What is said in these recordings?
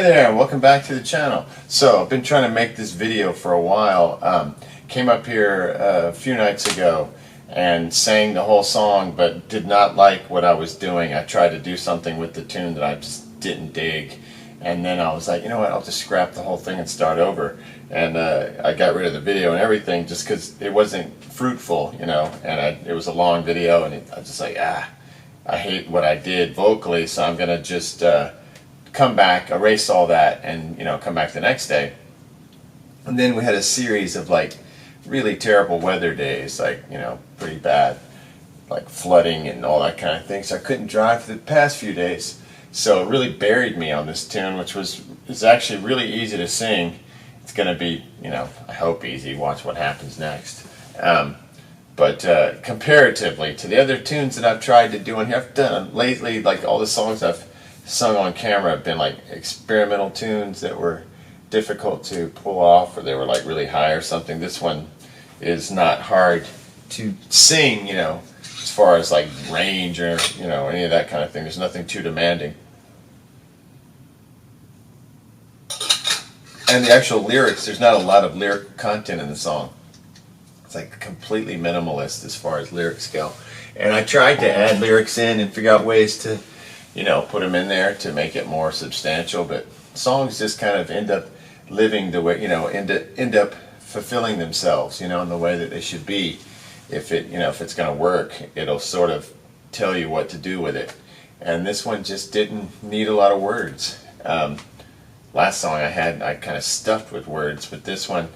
there, and welcome back to the channel. So I've been trying to make this video for a while. Came up here a few nights ago and sang the whole song, but did not like what I was doing. I tried to do something with the tune that I just didn't dig, and then I was like, you know what, I'll just scrap the whole thing and start over. And I got rid of the video and everything just because it wasn't fruitful, you know, and it was a long video, and I was just like, I hate what I did vocally, so I'm gonna just come back, erase all that, and come back the next day. And then we had a series of like really terrible weather days, like pretty bad, like flooding and all that kind of thing. So I couldn't drive for the past few days. So it really buried me on this tune, which is actually really easy to sing. It's gonna be, I hope easy. Watch what happens next. But comparatively to the other tunes that I've tried to do in here, I've done lately, like all the songs I've sung on camera have been like experimental tunes that were difficult to pull off, or they were like really high or something. This one is not hard to sing, as far as like range or any of that kind of thing. There's nothing too demanding. And the actual lyrics, there's not a lot of lyric content in the song. It's like completely minimalist as far as lyrics go. And I tried to add lyrics in and figure out ways to put them in there to make it more substantial, but songs just kind of end up living the way, end up fulfilling themselves, in the way that they should be. If it's going to work, it'll sort of tell you what to do with it. And this one just didn't need a lot of words. Last song I kind of stuffed with words, but this one,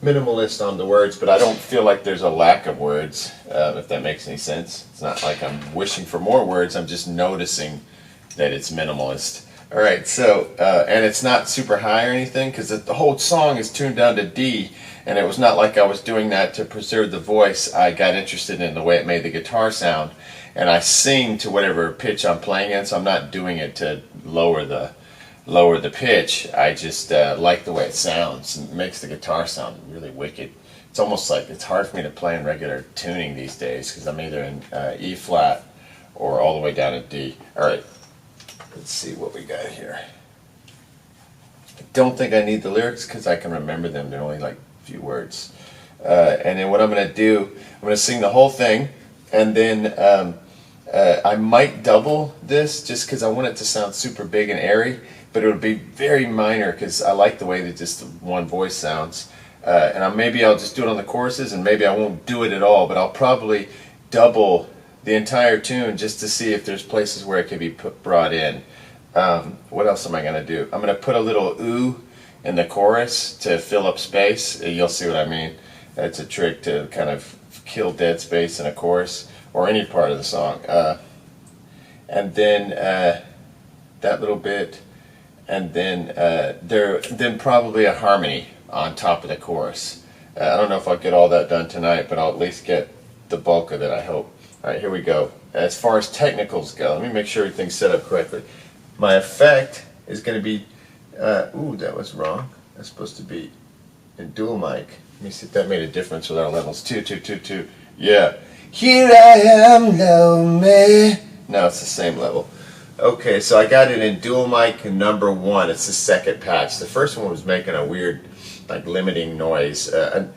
minimalist on the words, but I don't feel like there's a lack of words, if that makes any sense. It's not like I'm wishing for more words, I'm just noticing that it's minimalist. Alright, so, and it's not super high or anything, because the whole song is tuned down to D, and it was not like I was doing that to preserve the voice. I got interested in the way it made the guitar sound, and I sing to whatever pitch I'm playing in, so I'm not doing it to lower the pitch. I just like the way it sounds. It makes the guitar sound really wicked. It's almost like it's hard for me to play in regular tuning these days because I'm either in E flat or all the way down to D. Alright, let's see what we got here. I don't think I need the lyrics because I can remember them. They're only like a few words. And then what I'm going to do, I'm going to sing the whole thing, and then I might double this just because I want it to sound super big and airy, but it would be very minor because I like the way that just one voice sounds. And maybe I'll just do it on the choruses, and maybe I won't do it at all, but I'll probably double the entire tune just to see if there's places where it could be brought in. What else am I going to do? I'm going to put a little ooh in the chorus to fill up space. You'll see what I mean. It's a trick to kind of kill dead space in a chorus or any part of the song. And then that little bit, and then probably a harmony on top of the chorus. I don't know if I'll get all that done tonight, but I'll at least get the bulk of it, I hope. Alright, here we go. As far as technicals go, let me make sure everything's set up correctly. My effect is going to be, ooh, that was wrong. That's supposed to be in dual mic. Let me see if that made a difference with our levels. 2, 2, 2, 2. Yeah. Here I am, love me. No, it's the same level. Okay, so I got it in dual mic number 1. It's the second patch. The first one was making a weird, like, limiting noise. A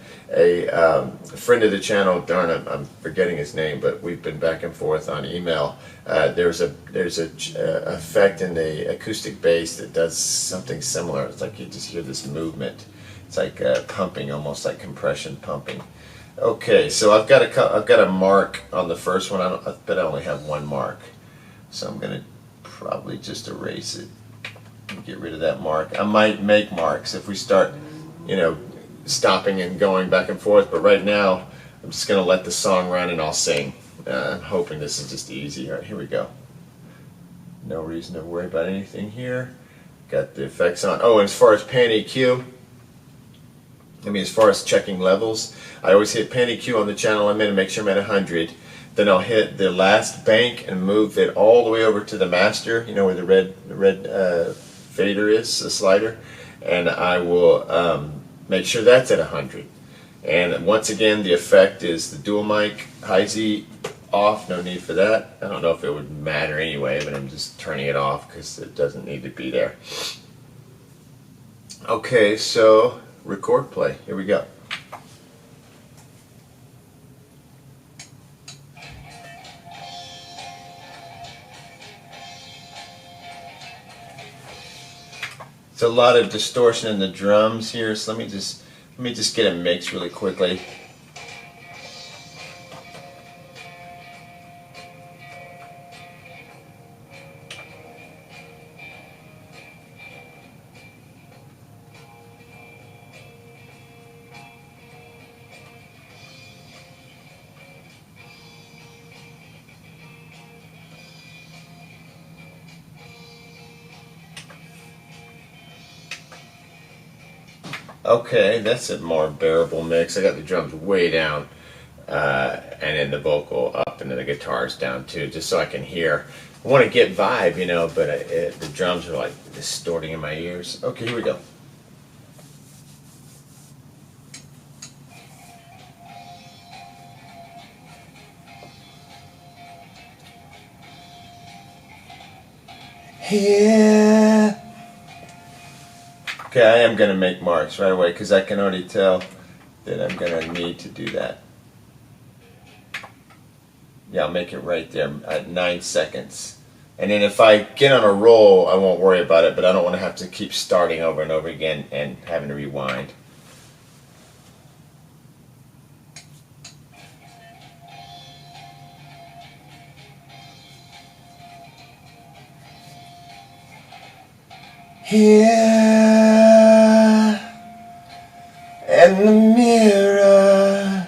friend of the channel, darn it, I'm forgetting his name, but we've been back and forth on email. There's a effect in the acoustic bass that does something similar. It's like you just hear this movement. It's like pumping, almost like compression pumping. Okay, so I've got a mark on the first one. I bet I only have one mark, so I'm gonna probably just erase it and get rid of that mark. I might make marks if we start, stopping and going back and forth. But right now, I'm just gonna let the song run and I'll sing. I'm hoping this is just easy. All right, here we go. No reason to worry about anything here. Got the effects on. Oh, and as far as pan EQ. As far as checking levels, I always hit pan EQ on the channel I'm in and make sure I'm at 100. Then I'll hit the last bank and move it all the way over to the master, where the red fader is, the slider, and I will make sure that's at 100. And once again, the effect is the dual mic, high Z, off, no need for that. I don't know if it would matter anyway, but I'm just turning it off because it doesn't need to be there. Okay, so record play. Here we go. It's a lot of distortion in the drums here, so let me just get a mix really quickly. Okay, that's a more bearable mix. I got the drums way down, and then the vocal up, and then the guitars down too, just so I can hear. I want to get vibe, you know, but the drums are like distorting in my ears. Okay, here we go. Here. Okay, I am going to make marks right away because I can already tell that I'm going to need to do that. Yeah, I'll make it right there at 9 seconds. And then if I get on a roll, I won't worry about it, but I don't want to have to keep starting over and over again and having to rewind. Here in the mirror,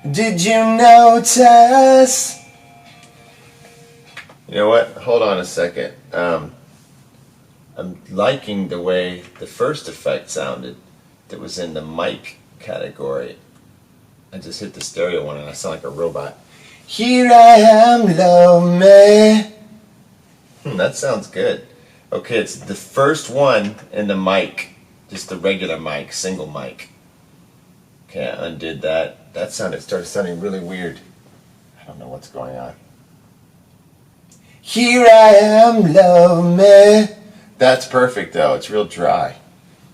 did you notice? You know what? Hold on a second. I'm liking the way the first effect sounded that was in the mic category. I just hit the stereo one and I sound like a robot. Here I am, love me. That sounds good. Okay, it's the first one in the mic, just the regular mic, single mic. Okay, I undid that. That started sounding really weird. I don't know what's going on. Here I am, love me. That's perfect though. It's real dry.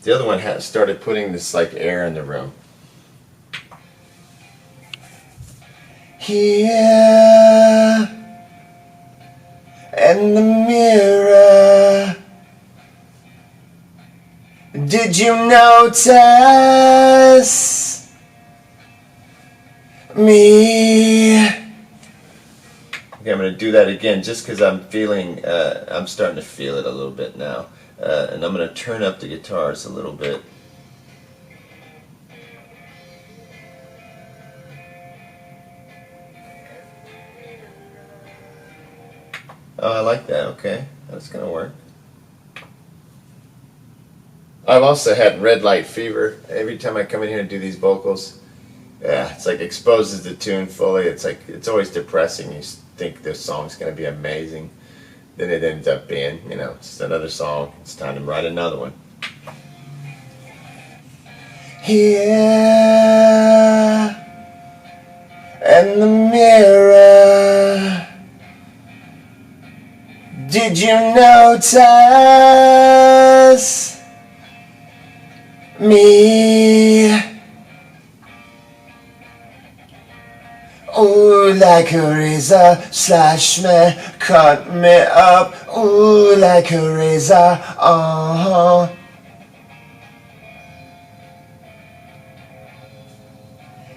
The other one started putting this like air in the room. Here in the mirror, did you notice me? Okay, I'm going to do that again just because I'm starting to feel it a little bit now. And I'm going to turn up the guitars a little bit. Oh, I like that. Okay, that's going to work. I've also had red light fever. Every time I come in here and do these vocals, yeah, it's like exposes the tune fully. It's like, it's always depressing. You think this song's going to be amazing. Then it ends up being, you know, just another song. It's time to write another one. Here in the mirror, did you notice me? Ooh, like a razor, slash me, cut me up. Ooh, like a razor, uh-huh.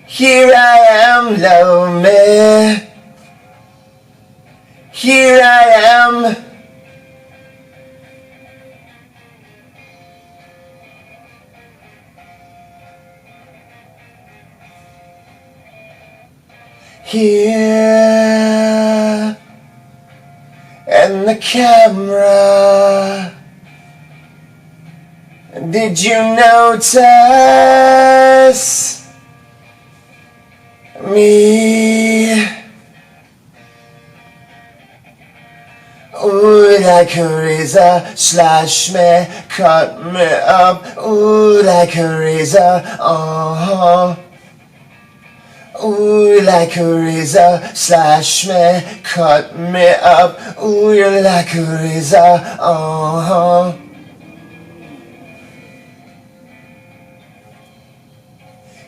Here I am, love me. Here I am. Here and the camera, did you notice me? Ooh, like a razor, slash me, cut me up. Ooh, like a razor, uh-huh. Ooh, like a razor, slash me, cut me up. Ooh, you're like a razor, uh-huh.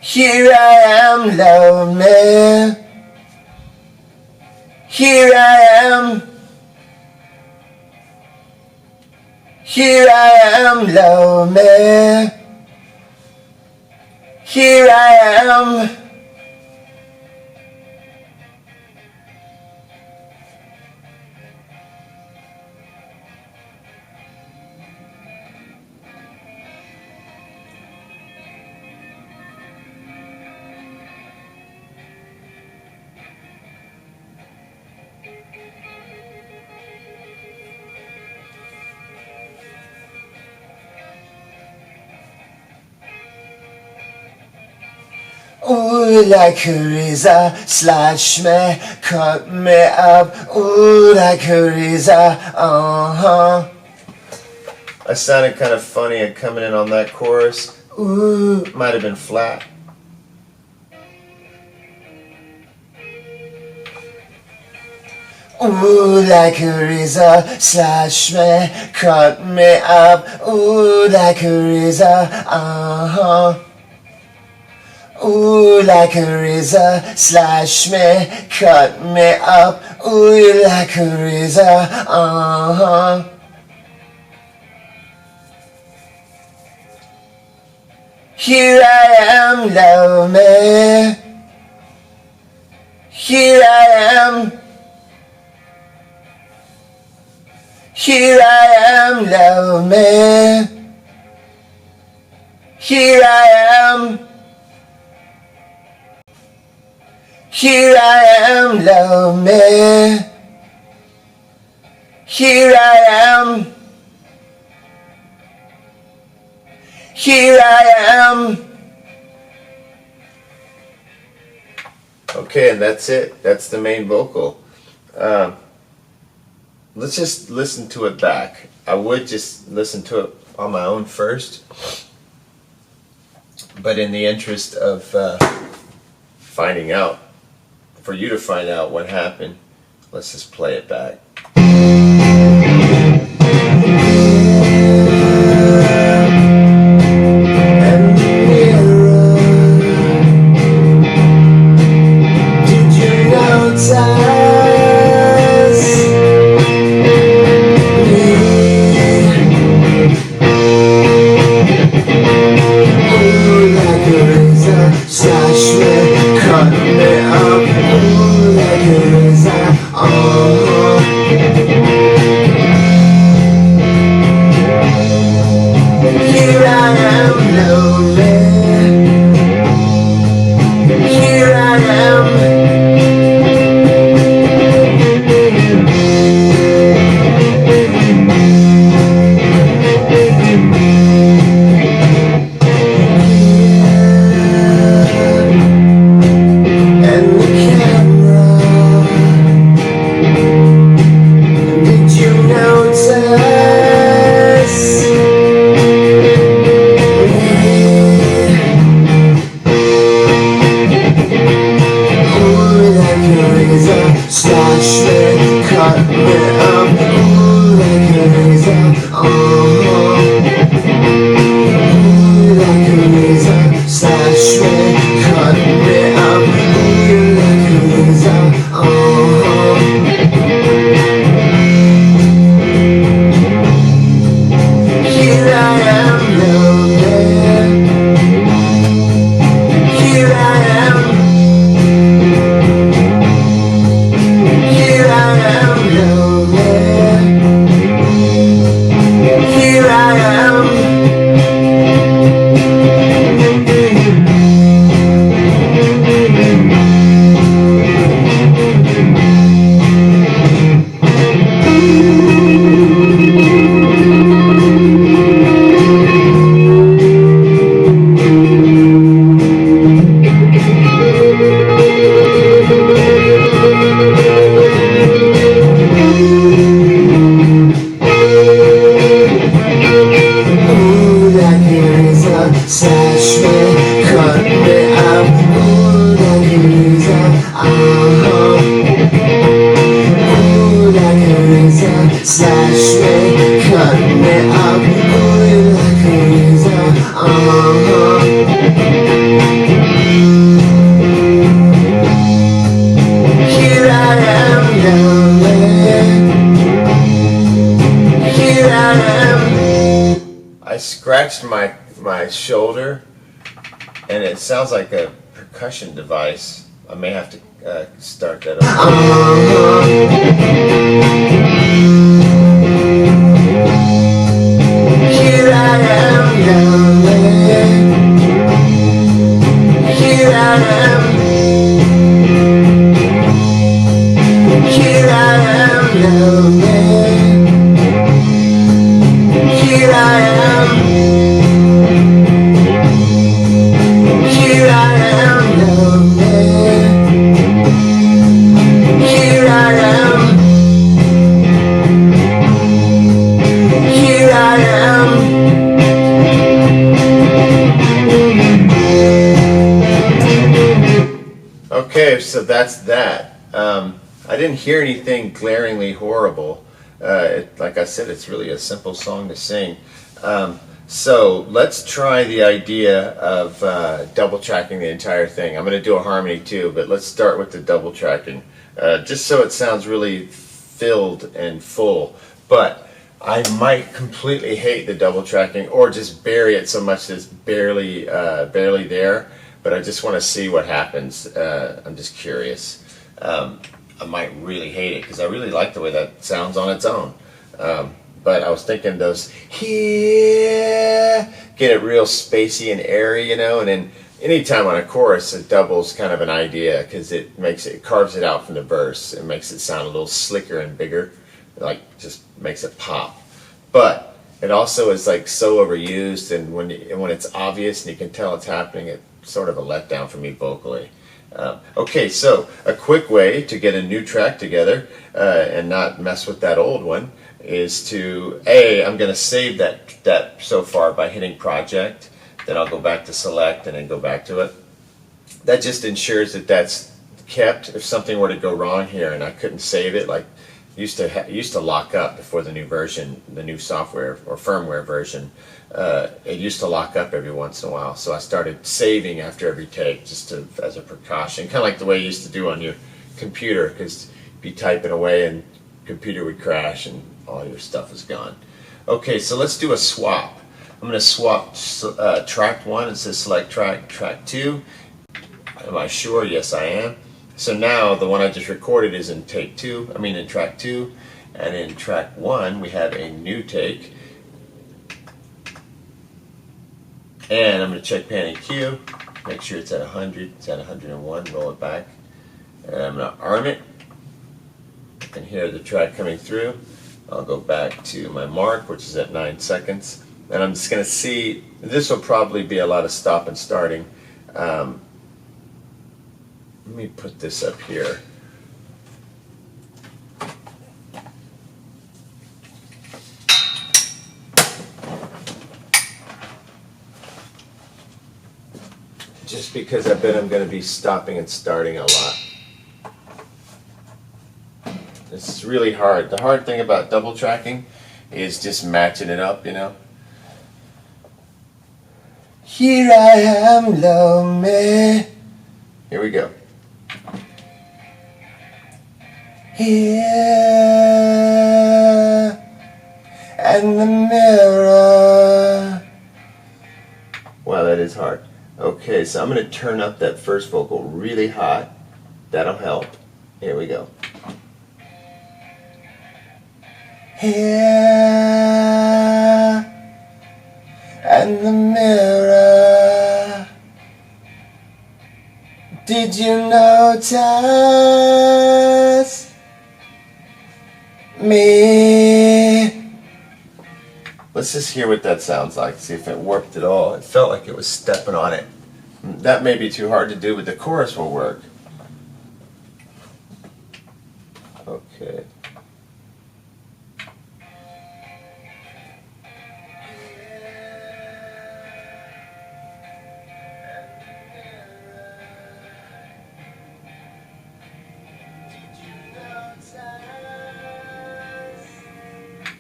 Here I am, love me. Here I am. Here I am, love me. Here I am. Ooh, like a razor, slash me, cut me up. Ooh, like a razor, uh-huh. I sounded kind of funny at coming in on that chorus. Ooh, might have been flat. Ooh, like a razor, slash me, cut me up. Ooh, like a razor, uh-huh. Ooh, like a razor, slash me, cut me up. Ooh, you like a razor, uh-huh. Here I am, love me. Here I am. Here I am, love me. Here I am. Here I am, love me. Here I am. Here I am. Okay, and that's it. That's the main vocal. Let's just listen to it back. I would just listen to it on my own first, but in the interest of finding out, for you to find out what happened, let's just play it back. Slash me, cut me up, ooh, like scratched my shoulder, and it sounds like a percussion device. I may have to start that over. Here I am, lonely. Here I am. Here I am, lonely. Here I am. Here I am, lonely. Here I am. Here I am. Okay, so that's that. I didn't hear anything glaringly horrible. Like I said, it's really a simple song to sing. So let's try the idea of double tracking the entire thing. I'm going to do a harmony too, but let's start with the double tracking, just so it sounds really filled and full. But I might completely hate the double tracking, or just bury it so much that it's barely there. But I just want to see what happens. I'm just curious. I might really hate it because I really like the way that sounds on its own. But I was thinking those here, get it real spacey and airy, you know, and then anytime on a chorus it doubles kind of an idea because it carves it out from the verse. It makes it sound a little slicker and bigger, like just makes it pop. But it also is like so overused, and when it's obvious and you can tell it's happening, it's sort of a letdown for me vocally. Okay, so a quick way to get a new track together and not mess with that old one is to, I'm going to save that so far by hitting project, then I'll go back to select and then go back to it. That just ensures that that's kept. If something were to go wrong here and I couldn't save it, like used to lock up before the new version, the new software or firmware version, it used to lock up every once in a while. So I started saving after every take just as a precaution, kind of like the way you used to do on your computer, because you'd be typing away and computer would crash and all your stuff is gone. Okay, so let's do a swap. I'm going to swap track 1. It says select track 2. Am I sure? Yes, I am. So now the one I just recorded is in track 2, and in track 1 we have a new take. And I'm going to check pan and cue, make sure it's at 100, it's at 101, roll it back. And I'm going to arm it. You can hear the track coming through. I'll go back to my mark, which is at 9 seconds. And I'm just going to see, this will probably be a lot of stop and starting. Let me put this up here. Just because I bet I'm going to be stopping and starting a lot. It's really hard. The hard thing about double tracking is just matching it up, you know. Here I am, lonely. Here we go. Here and the mirror. Wow, that is hard. Okay, so I'm going to turn up that first vocal really hot. That'll help. Here we go. Here and the mirror. Did you notice me? Let's just hear what that sounds like, see if it worked at all. It felt like it was stepping on it. That may be too hard to do, but the chorus will work. Okay.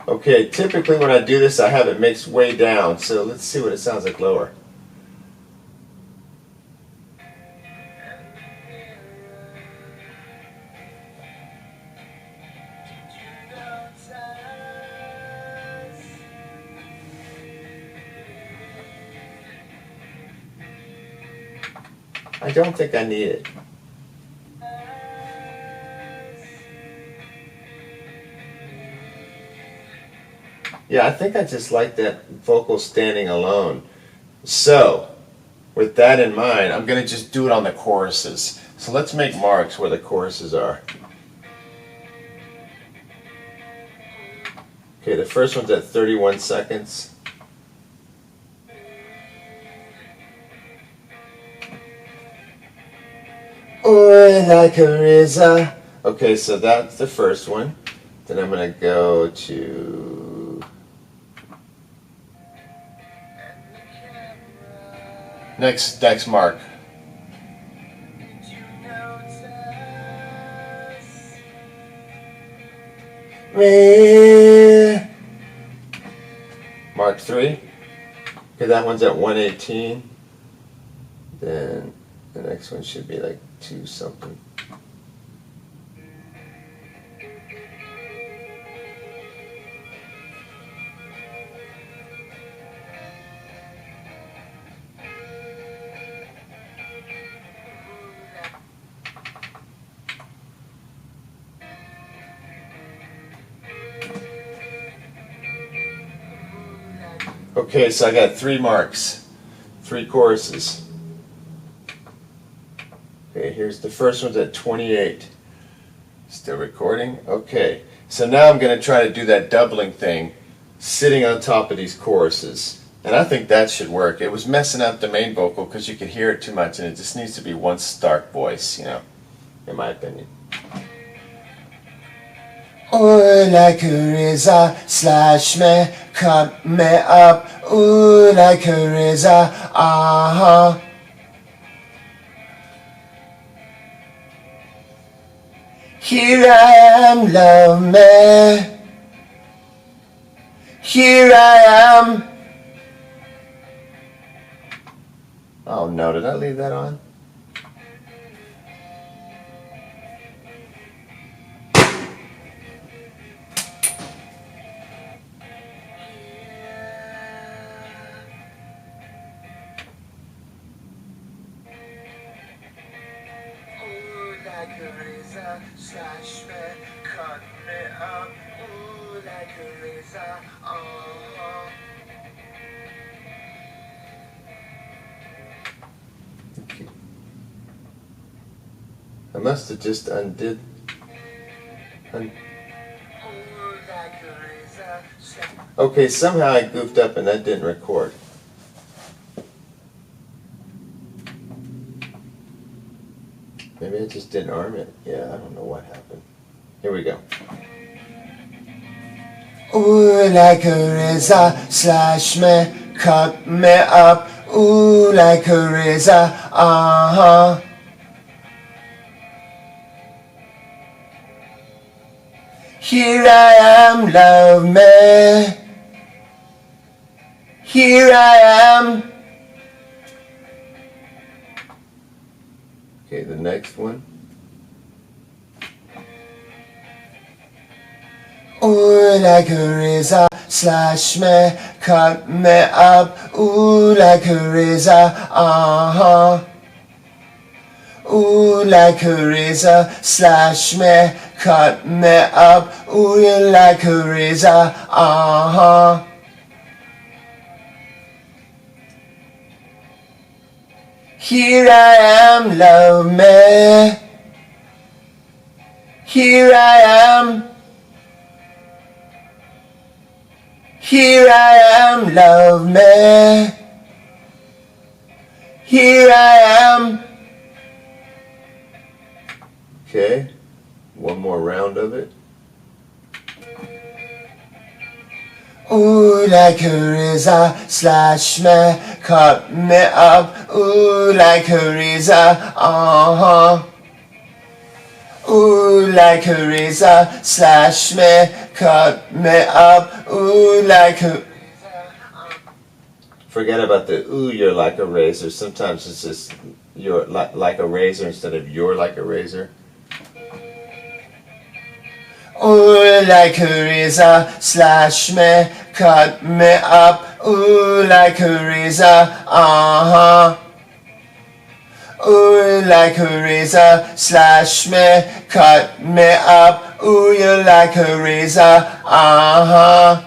Okay, typically when I do this I have it mixed way down, so let's see what it sounds like lower. I don't think I need it. Yeah, I think I just like that vocal standing alone. So, with that in mind, I'm going to just do it on the choruses. So let's make marks where the choruses are. Okay, the first one's at 31 seconds. Oh, like a razor. Okay, so that's the first one. Then I'm going to go to... Next mark. Mark 3. Okay, that one's at 118. Then the next one should be like 2 something. Okay, so I got 3 marks, 3 choruses. Okay, here's the first one's at 28. Still recording? Okay, so now I'm going to try to do that doubling thing, sitting on top of these choruses. And I think that should work. It was messing up the main vocal because you could hear it too much, and it just needs to be one stark voice, you know, in my opinion. Ooh, like a razor, slash me, cut me up. Ooh, like a razor, uh-huh. Here I am, love me. Here I am. Oh no, did I leave that on? Like a razor, slash me, cut me up. Ooh, like a razor, uh-huh. Okay. I must have just undid. Okay, somehow I goofed up and that didn't record. Maybe I just didn't arm it. Yeah, I don't know what happened. Here we go. Ooh, like a razor, slash me, cut me up. Ooh, like a razor, uh-huh. Here I am, love me. Here I am. Okay, the next one. Ooh, like a razor, slash me, cut me up. Ooh, like a razor, uh-huh. Ooh, like a razor, slash me, cut me up. Ooh, you like a razor, uh-huh. Here I am, love me. Here I am. Here I am, love me. Here I am. Okay, one more round of it. Ooh, like a razor, slash me, cut me up. Ooh, like a razor, uh-huh. Ooh, like a razor, slash me, cut me up. Ooh, like a... Forget about the ooh, you're like a razor. Sometimes it's just you're like a razor instead of you're like a razor. Ooh, like a razor, slash me, cut me up. Ooh, like a razor, uh-huh. Ooh, like a razor, slash me, cut me up. Ooh, you like a razor, uh-huh.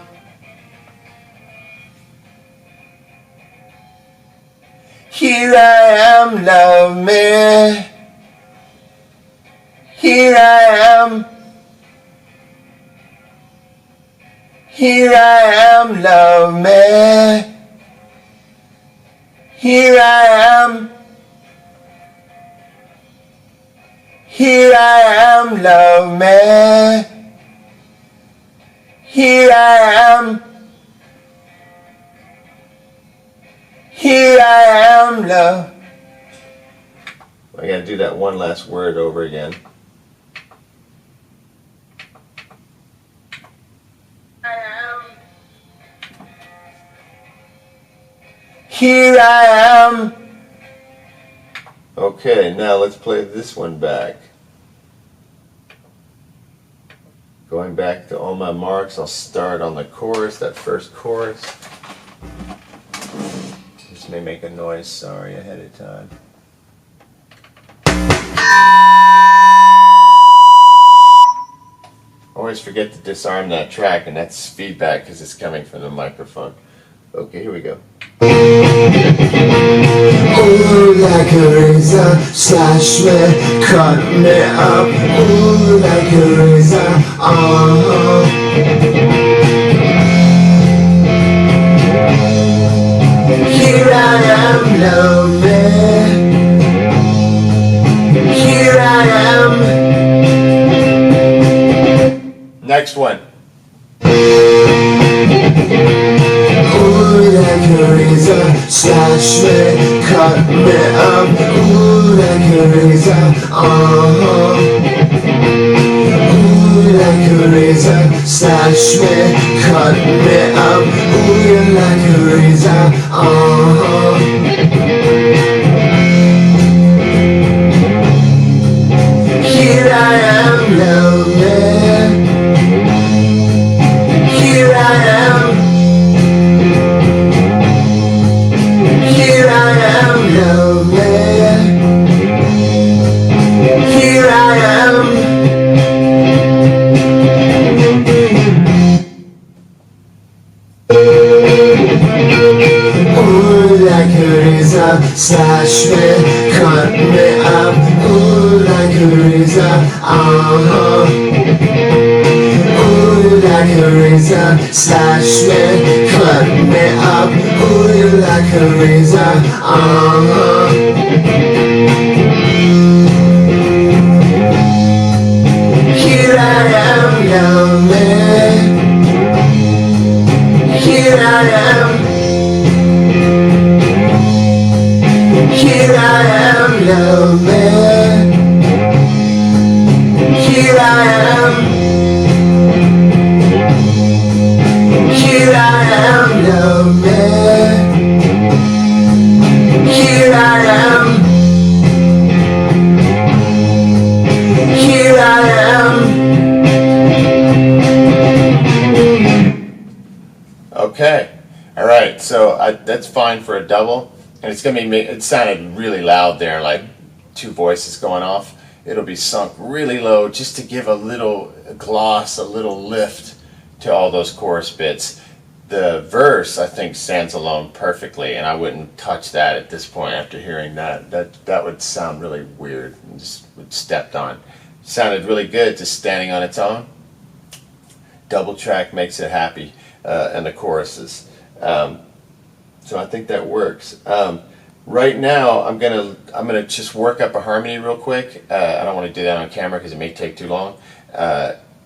Here I am, love me. Here I am. Here I am, love me. Here I am. Here I am, love me. Here I am. Here I am, love. I gotta do that one last word over again. Here I am. Okay, now let's play this one back. Going back to all my marks, I'll start on the chorus, that first chorus. This may make a noise, sorry ahead of time. Always forget to disarm that track, and that's feedback because it's coming from the microphone. Okay, here we go. Ooh, like a razor, slash me, cut me up. Ooh, like a razor, uh-huh. Here I am, love me. Here I am. Next one. Ooh, like a razor, slash me, cut me up. Ooh, like a razor, uh-huh. Ooh, like a razor, slash me, cut me up. Ooh, you like a razor, uh-huh. Here I am, love me. Here I am. Here I am, love me. Here I am. Ooh, like a razor, slash me, cut me up. Ooh, like a razor, uh-huh. Ooh, like a razor, slash me, cut me up. Ooh, you like a razor, uh-huh. Here I am, love me. Here I am. Here I am, love me. Here I am. Here I am, love me. Here I am. Here I am. Okay, all right. So that's fine for a double, and it's gonna be. It sounded really loud there, like two voices going off. It'll be sunk really low just to give a little gloss, a little lift to all those chorus bits. The verse, I think, stands alone perfectly, and I wouldn't touch that at this point after hearing that. That would sound really weird and just stepped on. Sounded really good just standing on its own. Double track makes it happy, and the choruses. So I think that works. Right now, I'm gonna just work up a harmony real quick. I don't want to do that on camera because it may take too long.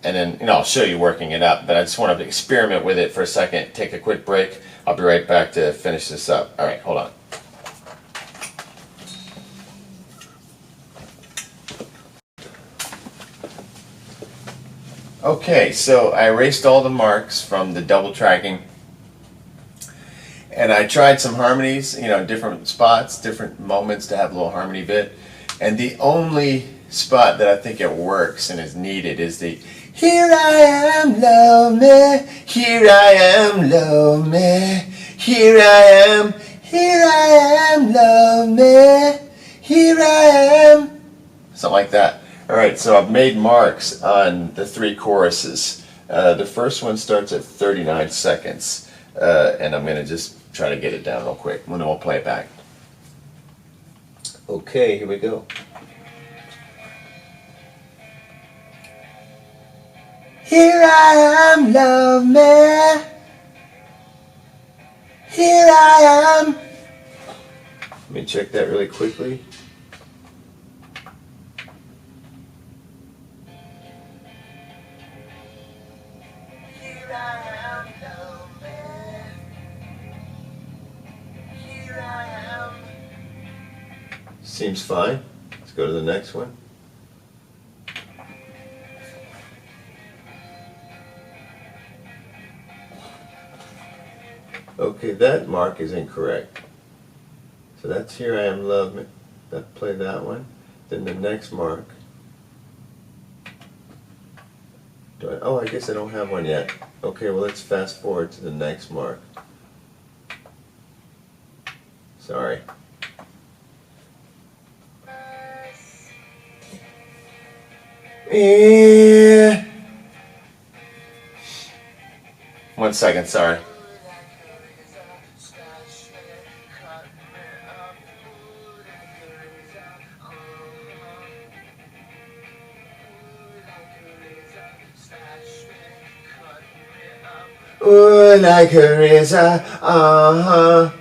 And then, I'll show you working it up, but I just want to experiment with it for a second, take a quick break. I'll be right back to finish this up. All right, hold on. Okay, so I erased all the marks from the double tracking, and I tried some harmonies, different spots, different moments to have a little harmony bit, and the only spot that I think it works and is needed is the here I am, love me, here I am, love me, here I am, love me, Here I am. Something like that. All right, so I've made marks on the 3 choruses. The first one starts at 39 seconds, and I'm going to just try to get it down real quick, and then we'll play it back. Okay, here we go. Here I am, love me. Here I am. Let me check that really quickly. Here I am, love me. Here I am. Seems fine. Let's go to the next one. Okay, that mark is incorrect. So that's Here I Am, Love Me. Play that one. Then the next mark. I guess I don't have one yet. Okay, well let's fast forward to the next mark. Sorry. Yeah. 1 second, sorry. Ooh, like a razor, uh-huh.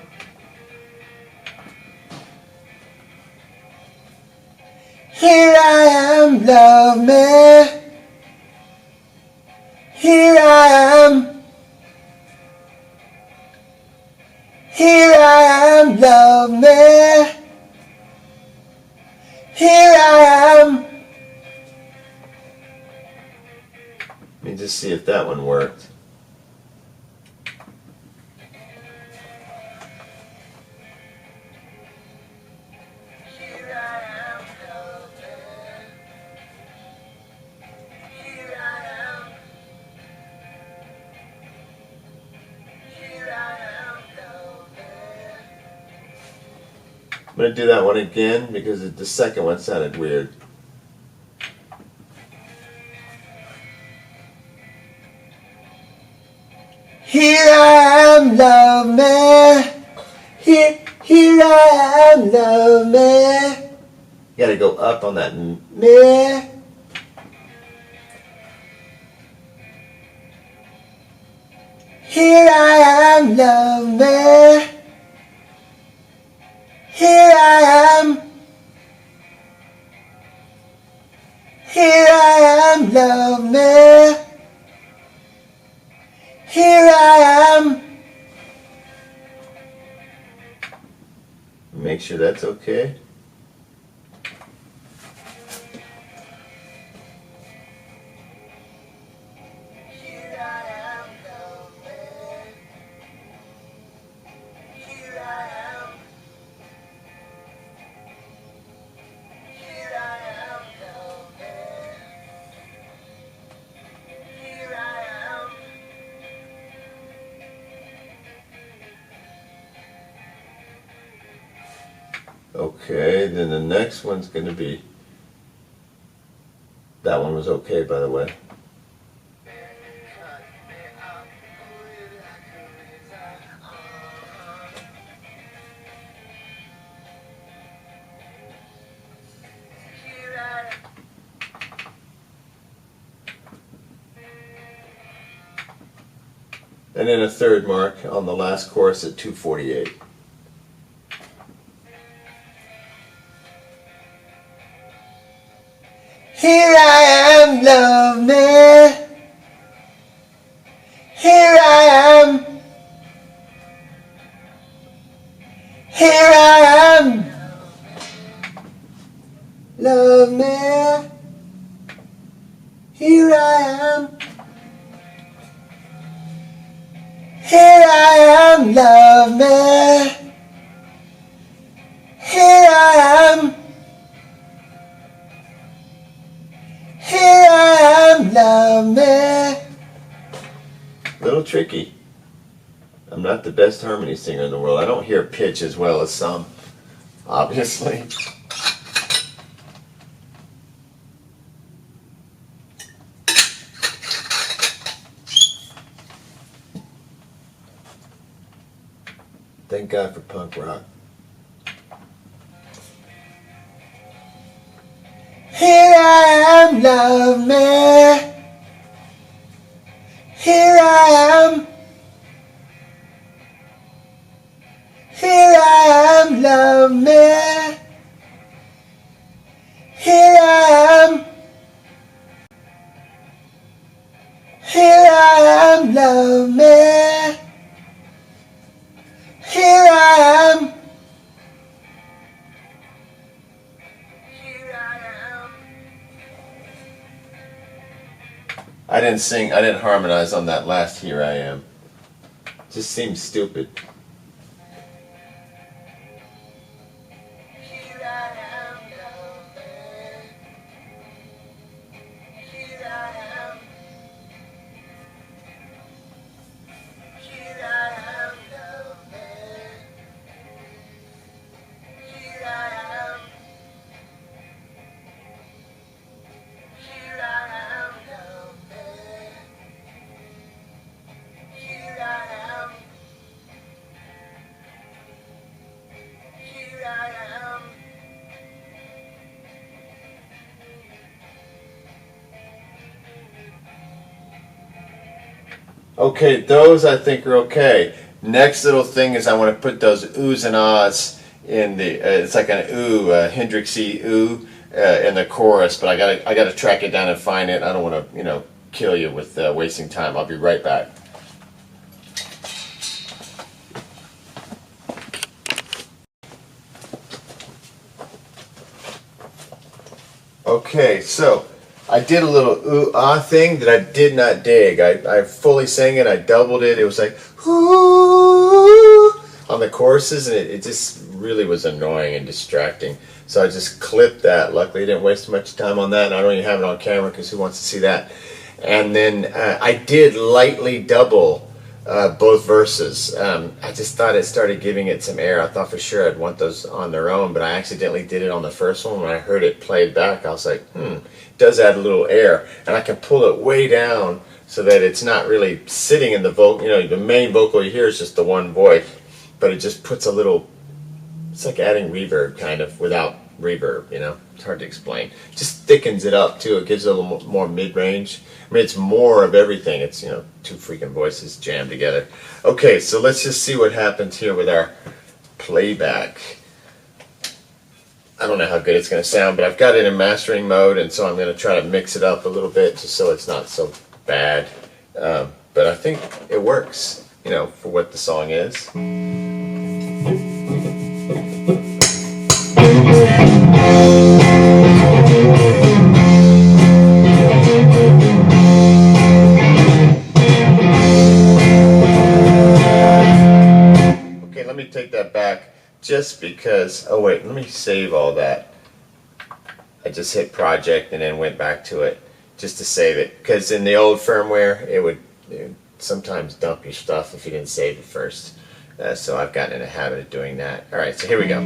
Here I am, love me. Here I am. Here I am, love me. Here I am. Let me just see if that one worked. I'm going to do that one again because the second one sounded weird. Here I am, love me. Here I am, love me. You gotta go up on that me. Here I am, love me. Here I am. Here I am, love me. Here I am. Make sure that's okay. Okay, then the next one's going to be, that one was okay, by the way. And then a third mark on the last chorus at 2:48. Here I am, love me. Here I am. Here I am. Love me. Here I am. Here I am, love me. Here I am. Here I am, love me. Little tricky. I'm not the best harmony singer in the world. I don't hear pitch as well as some, obviously. Thank God for punk rock. Here I am, love me. Here I am. Here I am, love me. Here I am. Here I am, love me. Here I am. Here I am. I didn't harmonize on that last Here I Am. Just seems stupid. Here I am, love me. Here I am. Here I am, love me. Here I am. Here I am, love me. Here I am. Here I am. Okay, those I think are okay. Next little thing is I want to put those oohs and ahs in the. It's like an ooh, Hendrixy ooh, in the chorus. But I gotta track it down and find it. I don't want to, kill you with wasting time. I'll be right back. Okay, so I did a little ooh ah thing that I did not dig. I fully sang it. I doubled it. It was like ooh on the choruses, and it just really was annoying and distracting. So I just clipped that. Luckily, I didn't waste much time on that. And I don't even have it on camera because who wants to see that? And then I did lightly double both verses. I just thought it started giving it some air. I thought for sure I'd want those on their own, but I accidentally did it on the first one. When I heard it played back, I was like, it does add a little air. And I can pull it way down so that it's not really sitting in the vocal. The main vocal you hear is just the one voice, but it just puts a little, it's like adding reverb kind of without reverb, It's hard to explain. Just thickens it up too. It gives it a little more mid-range. I mean, it's more of everything. It's, two freaking voices jammed together. Okay, so let's just see what happens here with our playback. I don't know how good it's going to sound, but I've got it in mastering mode, and so I'm going to try to mix it up a little bit just so it's not so bad. But I think it works, for what the song is. Okay, let me take that back just because, oh wait, let me save all that. I just hit project and then went back to it just to save it, because in the old firmware it would sometimes dump your stuff if you didn't save it first. So I've gotten in a habit of doing that. Alright, so here we go.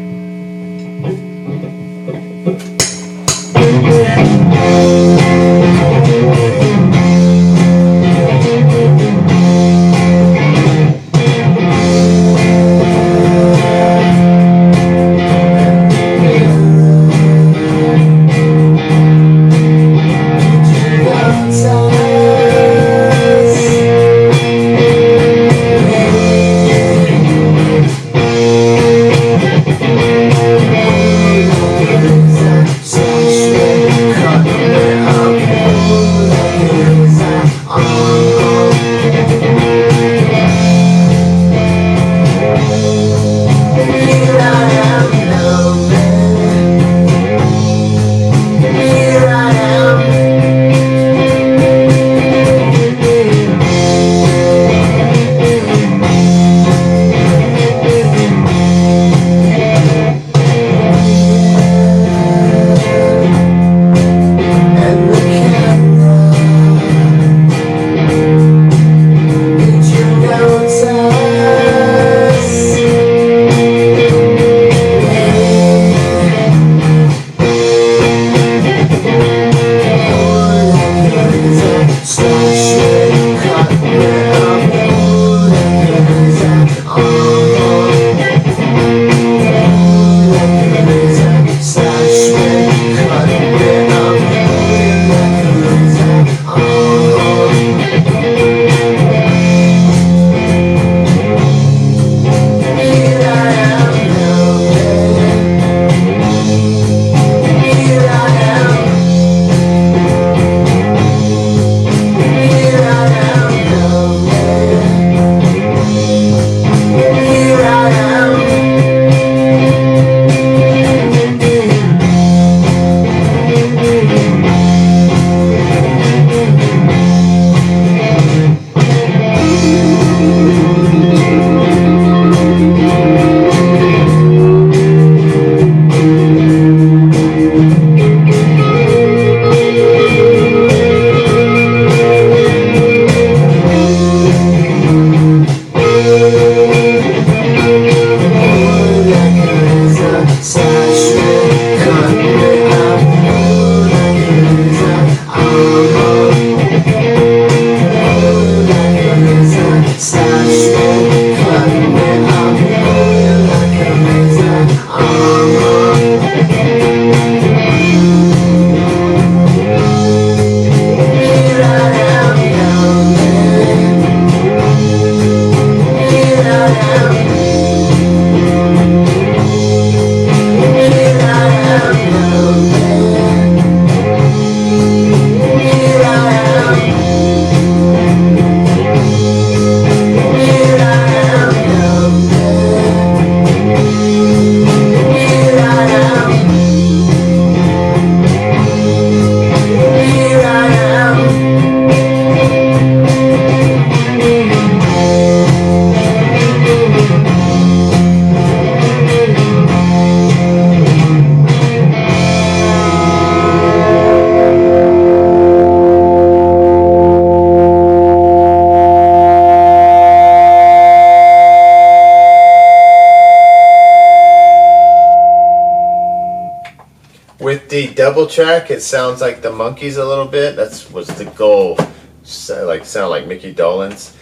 With the double track, it sounds like the Monkees a little bit. That was the goal. Sound like Mickey Dolenz.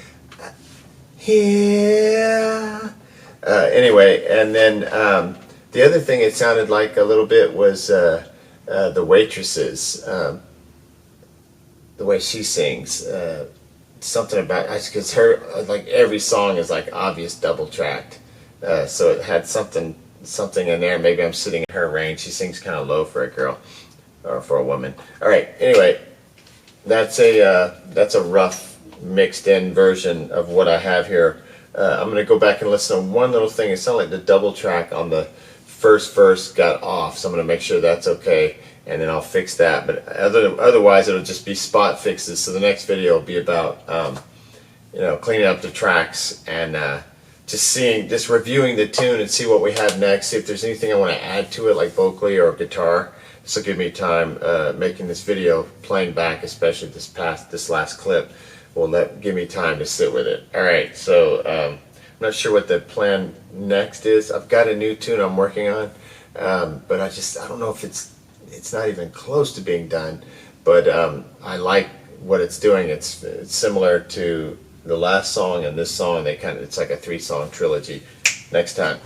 Yeah. Anyway, and then the other thing it sounded like a little bit was the Waitresses. The way she sings. Something about, because her, like every song is like obvious double tracked. So it had something in there. Maybe I'm sitting in her range. She sings kind of low for a girl or for a woman. All right. Anyway, that's a rough mixed in version of what I have here. I'm gonna go back and listen to one little thing. It sounded like the double track on the first verse got off, so I'm gonna make sure that's okay, and then I'll fix that. But otherwise, it'll just be spot fixes. So the next video will be about cleaning up the tracks and just reviewing the tune and see what we have next. See if there's anything I want to add to it, like vocally or guitar. This will give me time making this video, playing back, especially this last clip. Give me time to sit with it. All right, so I'm not sure what the plan next is. I've got a new tune I'm working on, but I don't know if it's not even close to being done. But I like what it's doing. It's similar to the last song and this song. It's like a 3-song trilogy. Next time.